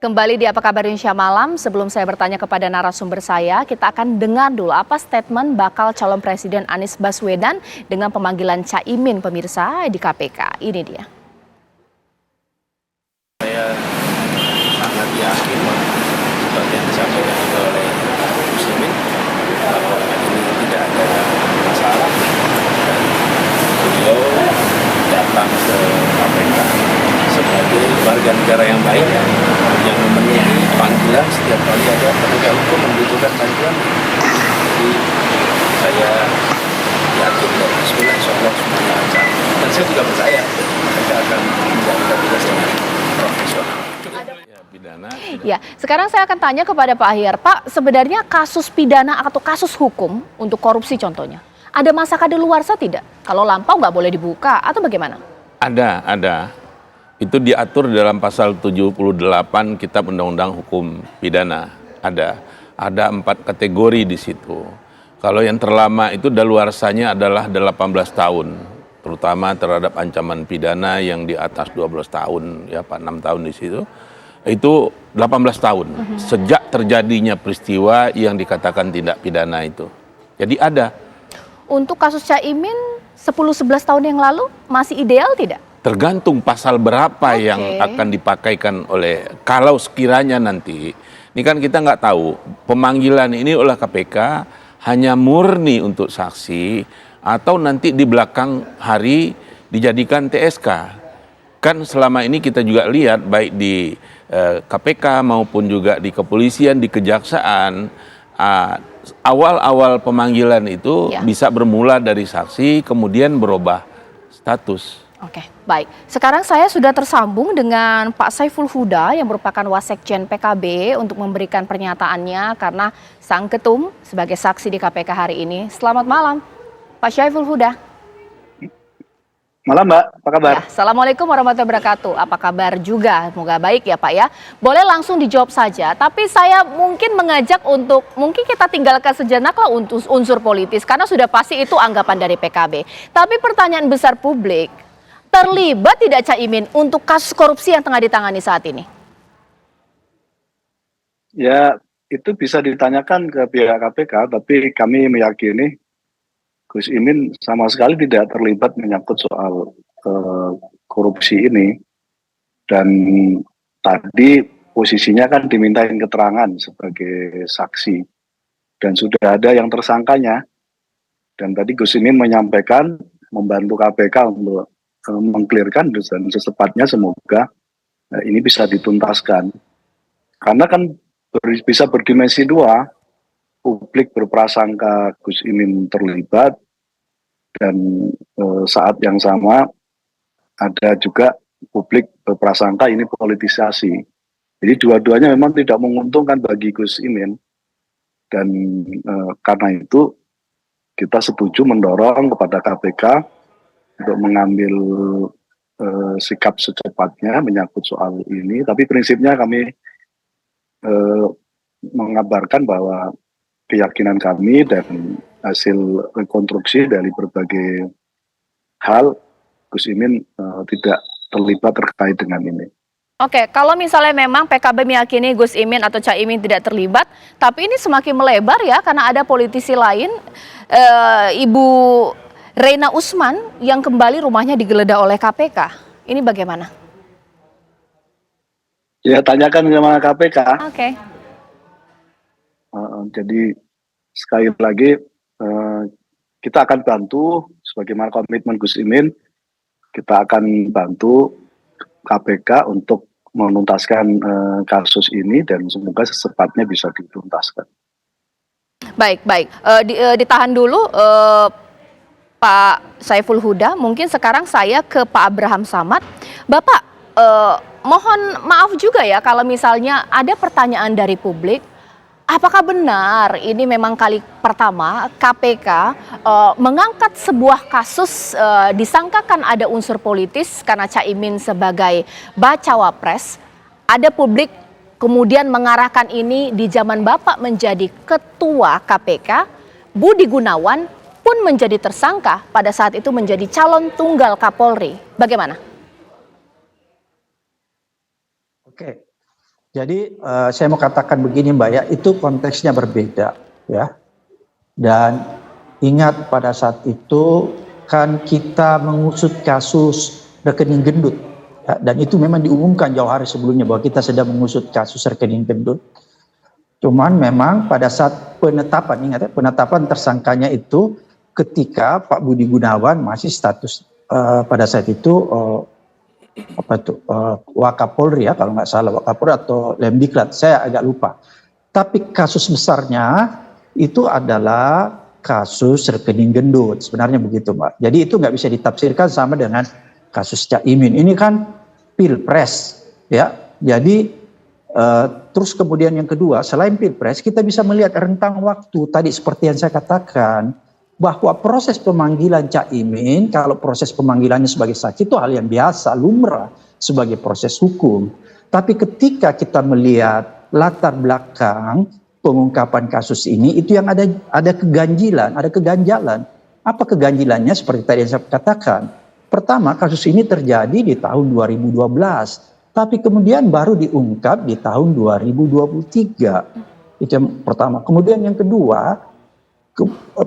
Kembali di Apa Kabar Indonesia Malam, sebelum saya bertanya kepada narasumber saya, kita akan dengar dulu apa statement bakal calon Presiden Anies Baswedan dengan pemanggilan Caimin pemirsa di KPK. Ini dia. Saya sangat yakin seperti yang disampaikan juga oleh Gus Imin bahwa ini tidak ada masalah dan beliau datang ke KPK sebagai warga negara yang baik yang memenuhi panggilan setiap kali ada penegak hukum membutuhkan bantuan. Jadi saya yakin dan bismillah insyaallah semuanya lancar. Dan saya juga percaya mereka akan menjalankan tugas dengan profesional. Ya, sekarang saya akan tanya kepada Pak Ahyar. Pak, sebenarnya kasus pidana atau kasus hukum untuk korupsi contohnya, ada masa kadaluarsa tidak? Kalau lampau nggak boleh dibuka atau bagaimana? Ada. Itu diatur dalam pasal 78 Kitab Undang-Undang Hukum Pidana. Ada 4 kategori di situ. Kalau yang terlama itu daluarsanya adalah 18 tahun, terutama terhadap ancaman pidana yang di atas 12 tahun, ya Pak, 6 tahun di situ. Itu 18 tahun sejak terjadinya peristiwa yang dikatakan tindak pidana itu. Jadi ada. Untuk kasus Caimin 10-11 tahun yang lalu masih ideal tidak? Tergantung pasal berapa yang akan dipakaikan oleh, kalau sekiranya nanti, ini kan kita nggak tahu, pemanggilan ini oleh KPK hanya murni untuk saksi atau nanti di belakang hari dijadikan TSK. Kan selama ini kita juga lihat baik di KPK maupun juga di kepolisian, di kejaksaan, awal-awal pemanggilan itu bisa bermula dari saksi kemudian berubah status. Oke, baik. Sekarang saya sudah tersambung dengan Pak Saiful Huda yang merupakan Wasekjen PKB untuk memberikan pernyataannya karena sang ketum sebagai saksi di KPK hari ini. Selamat malam, Pak Saiful Huda. Malam Mbak, apa kabar? Ya, Assalamualaikum warahmatullahi wabarakatuh. Apa kabar juga? Semoga baik ya Pak ya. Boleh langsung dijawab saja, tapi saya mungkin mengajak untuk, mungkin kita tinggalkan sejenak lah untuk unsur politis, karena sudah pasti itu anggapan dari PKB. Tapi pertanyaan besar publik, terlibat tidak Caimin untuk kasus korupsi yang tengah ditangani saat ini? Ya, itu bisa ditanyakan ke pihak KPK, tapi kami meyakini Gus Imin sama sekali tidak terlibat menyangkut soal korupsi ini. Dan tadi posisinya kan dimintain keterangan sebagai saksi. Dan sudah ada yang tersangkanya. Dan tadi Gus Imin menyampaikan membantu KPK untuk mengklirkan dan secepatnya semoga ini bisa dituntaskan. Karena kan bisa berdimensi dua, publik berprasangka Gus Imin terlibat dan saat yang sama ada juga publik berprasangka ini politisasi. Jadi dua-duanya memang tidak menguntungkan bagi Gus Imin dan karena itu kita setuju mendorong kepada KPK untuk mengambil sikap secepatnya menyangkut soal ini. Tapi prinsipnya kami mengabarkan bahwa keyakinan kami dan hasil rekonstruksi dari berbagai hal, Gus Imin tidak terlibat terkait dengan ini. Oke, kalau misalnya memang PKB meyakini Gus Imin atau Caimin tidak terlibat, tapi ini semakin melebar ya karena ada politisi lain, Ibu Reina Usman yang kembali rumahnya digeledah oleh KPK. Ini bagaimana? Ya, tanyakan sama KPK. Oke. Jadi sekali lagi kita akan bantu sebagaimana komitmen Gus Imin, kita akan bantu KPK untuk menuntaskan kasus ini dan semoga secepatnya bisa dituntaskan. Baik. Ditahan dulu Pak Saiful Huda. Mungkin sekarang saya ke Pak Abraham Samad. Bapak, mohon maaf juga ya kalau misalnya ada pertanyaan dari publik. Apakah benar ini memang kali pertama KPK mengangkat sebuah kasus disangkakan ada unsur politis karena Caimin sebagai bacawa pres? Ada publik kemudian mengarahkan ini di zaman Bapak menjadi ketua KPK, Budi Gunawan pun menjadi tersangka pada saat itu menjadi calon tunggal Kapolri. Bagaimana? Oke. Jadi saya mau katakan begini Mbak ya, itu konteksnya berbeda ya. Dan ingat pada saat itu kan kita mengusut kasus rekening gendut. Ya, dan itu memang diumumkan jauh hari sebelumnya bahwa kita sedang mengusut kasus rekening gendut. Cuman memang pada saat penetapan, ingat ya, penetapan tersangkanya itu ketika Pak Budi Gunawan masih status pada saat itu Wakapolri ya, kalau nggak salah Wakapolri atau Lemdiklat, saya agak lupa. Tapi kasus besarnya itu adalah kasus rekening gendut, sebenarnya begitu Mbak. Jadi itu nggak bisa ditafsirkan sama dengan kasus Cak Imin. Ini kan pilpres ya, jadi terus kemudian yang kedua, selain pilpres kita bisa melihat rentang waktu tadi seperti yang saya katakan, bahwa proses pemanggilan Cak Imin, kalau proses pemanggilannya sebagai saksi itu hal yang biasa, lumrah sebagai proses hukum. Tapi ketika kita melihat latar belakang pengungkapan kasus ini, itu yang ada keganjilan, ada keganjalan. Apa keganjilannya? Seperti tadi yang saya katakan. Pertama, kasus ini terjadi di tahun 2012. Tapi kemudian baru diungkap di tahun 2023. Itu yang pertama. Kemudian yang kedua,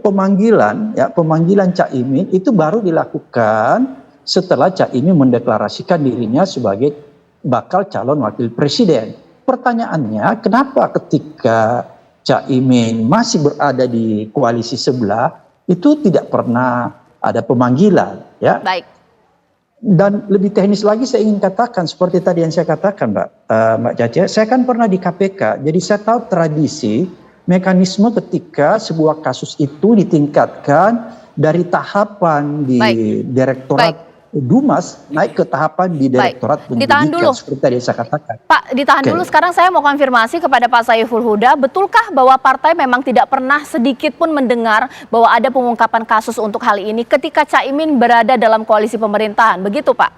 pemanggilan Cak Imin itu baru dilakukan setelah Cak Imin mendeklarasikan dirinya sebagai bakal calon wakil presiden. Pertanyaannya, kenapa ketika Cak Imin masih berada di koalisi sebelah itu tidak pernah ada pemanggilan, ya? Baik. Dan lebih teknis lagi saya ingin katakan seperti tadi yang saya katakan Mbak Caca, saya kan pernah di KPK, jadi saya tahu tradisi mekanisme ketika sebuah kasus itu ditingkatkan dari tahapan di Direktorat Dumas naik ke tahapan di Direktorat Penyidikan, seperti tadi yang saya katakan. Pak, ditahan dulu. Sekarang saya mau konfirmasi kepada Pak Saiful Huda, betulkah bahwa partai memang tidak pernah sedikit pun mendengar bahwa ada pengungkapan kasus untuk hal ini ketika Cak Imin berada dalam koalisi pemerintahan, begitu Pak?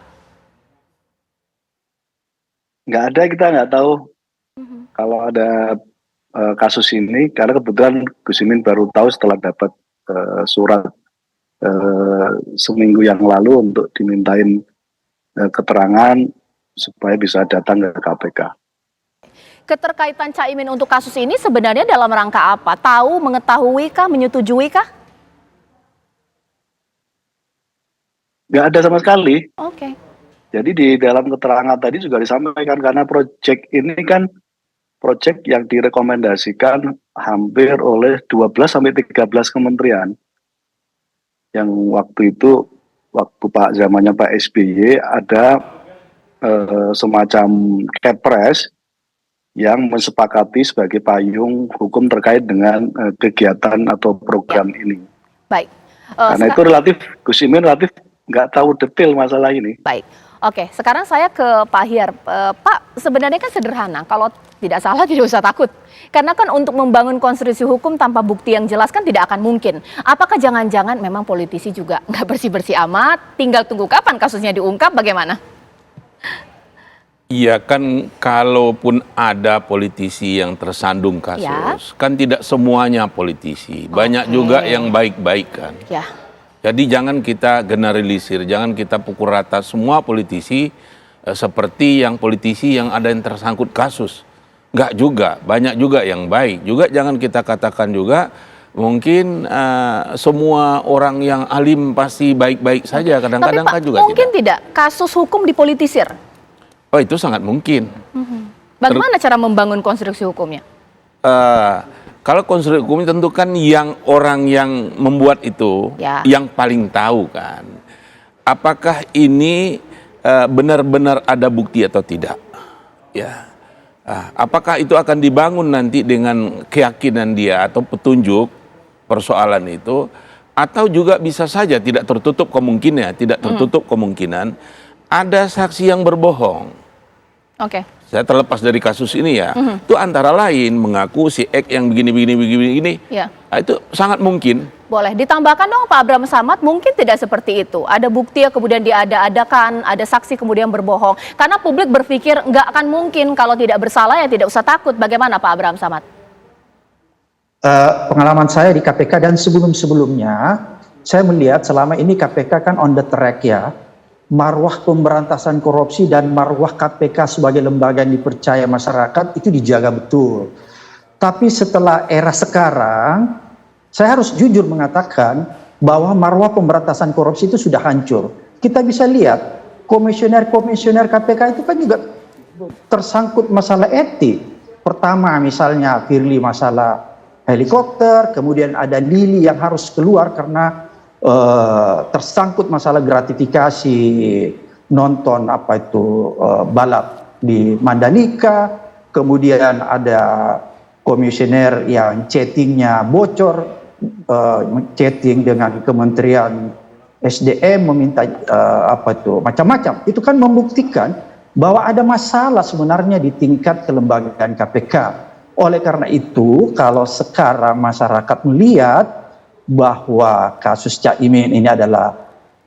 Nggak ada, kita nggak tahu kalau ada kasus ini, karena kebetulan Gus Imin baru tahu setelah dapat surat seminggu yang lalu untuk dimintain keterangan supaya bisa datang ke KPK. Keterkaitan Cak Imin untuk kasus ini sebenarnya dalam rangka apa? Tahu, mengetahui kah, menyetujui kah? Nggak ada sama sekali. Oke. Jadi di dalam keterangan tadi juga disampaikan karena proyek ini kan proyek yang direkomendasikan hampir oleh 12-13 kementerian. Yang waktu itu, waktu zamannya Pak SBY ada semacam kepres yang mensepakati sebagai payung hukum terkait dengan kegiatan atau program ini. Baik. Karena itu Gus Imin relatif nggak tahu detail masalah ini. Baik. Oke, sekarang saya ke Pak Hyar. Pak, sebenarnya kan sederhana. Kalau tidak salah tidak usah takut. Karena kan untuk membangun konstruksi hukum tanpa bukti yang jelas kan tidak akan mungkin. Apakah jangan-jangan memang politisi juga nggak bersih-bersih amat, tinggal tunggu kapan kasusnya diungkap, bagaimana? Iya kan, kalaupun ada politisi yang tersandung kasus, kan tidak semuanya politisi. Banyak juga yang baik-baik kan. Ya. Jadi jangan kita generalisir, jangan kita pukul rata semua politisi seperti yang politisi yang ada yang tersangkut kasus. Enggak juga, banyak juga yang baik. Juga jangan kita katakan juga mungkin semua orang yang alim pasti baik-baik saja. Kadang-kadang kan juga mungkin tidak kasus hukum dipolitisir. Oh, itu sangat mungkin. Bagaimana cara membangun konstruksi hukumnya? Kalau konstruksi hukum tentu kan yang orang yang membuat itu yang paling tahu kan. Apakah ini benar-benar ada bukti atau tidak? Ya. Apakah itu akan dibangun nanti dengan keyakinan dia atau petunjuk persoalan itu, atau juga bisa saja tidak tertutup kemungkinan ada saksi yang berbohong. Oke. Saya terlepas dari kasus ini ya, itu antara lain mengaku si X yang begini. Ya. Nah, itu sangat mungkin. Boleh ditambahkan dong Pak Abraham Samad, mungkin tidak seperti itu. Ada bukti yang kemudian diada-adakan, ada saksi kemudian berbohong. Karena publik berpikir nggak akan mungkin, kalau tidak bersalah ya tidak usah takut. Bagaimana Pak Abraham Samad? Pengalaman saya di KPK dan sebelum-sebelumnya, saya melihat selama ini KPK kan on the track ya. marwah pemberantasan korupsi dan marwah KPK sebagai lembaga yang dipercaya masyarakat itu dijaga betul. Tapi setelah era sekarang, saya harus jujur mengatakan bahwa marwah pemberantasan korupsi itu sudah hancur. Kita bisa lihat komisioner-komisioner KPK itu kan juga tersangkut masalah etik. Pertama misalnya Firly masalah helikopter, kemudian ada Lili yang harus keluar karena tersangkut masalah gratifikasi nonton balap di Mandalika, kemudian ada komisioner yang chattingnya bocor, chatting dengan Kementerian SDM meminta macam-macam. Itu kan membuktikan bahwa ada masalah sebenarnya di tingkat kelembagaan KPK. Oleh karena itu, kalau sekarang masyarakat melihat bahwa kasus Cak Imin ini adalah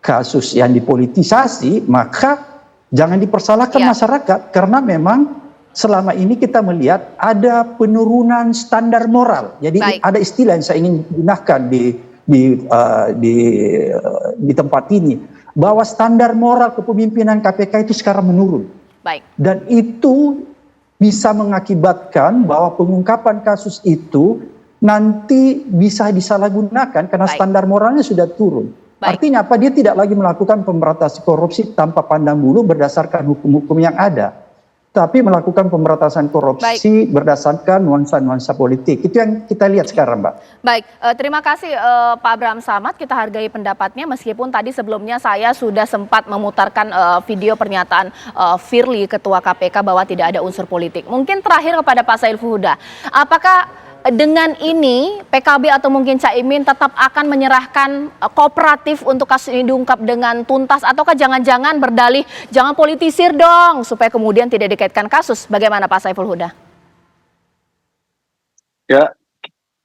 kasus yang dipolitisasi, maka jangan dipersalahkan masyarakat, karena memang selama ini kita melihat ada penurunan standar moral. Jadi ada istilah yang saya ingin gunakan di tempat ini, bahwa standar moral kepemimpinan KPK itu sekarang menurun. Dan itu bisa mengakibatkan bahwa pengungkapan kasus itu nanti bisa disalahgunakan karena standar moralnya sudah turun. Artinya apa? Dia tidak lagi melakukan pemberantasan korupsi tanpa pandang bulu berdasarkan hukum-hukum yang ada, tapi melakukan pemberantasan korupsi berdasarkan nuansa-nuansa politik. Itu yang kita lihat sekarang, Mbak. Baik, terima kasih Pak Abraham Samad. Kita hargai pendapatnya, meskipun tadi sebelumnya saya sudah sempat memutarkan video pernyataan Firly, Ketua KPK, bahwa tidak ada unsur politik. Mungkin terakhir kepada Pak Saiful Huda, apakah dengan ini PKB atau mungkin Caimin tetap akan menyerahkan kooperatif untuk kasus ini diungkap dengan tuntas, ataukah jangan-jangan berdalih jangan politisir dong supaya kemudian tidak dikaitkan kasus? Bagaimana Pak Saiful Huda? Ya,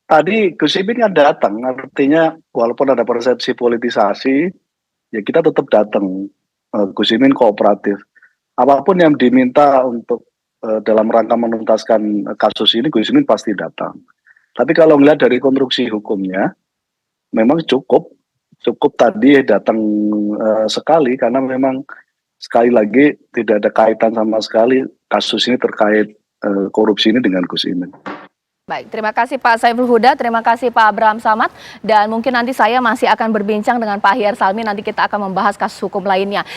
tadi Gus Imin kan datang, artinya walaupun ada persepsi politisasi, ya kita tetap datang. Gus Imin kooperatif. Apapun yang diminta untuk dalam rangka menuntaskan kasus ini, Gus Imin pasti datang. Tapi kalau melihat dari konstruksi hukumnya, memang cukup tadi datang sekali, karena memang sekali lagi tidak ada kaitan sama sekali kasus ini terkait korupsi ini dengan Gus Imin. Baik, terima kasih Pak Saiful Huda, terima kasih Pak Abraham Samad, dan mungkin nanti saya masih akan berbincang dengan Pak Ahyar Salmi, nanti kita akan membahas kasus hukum lainnya.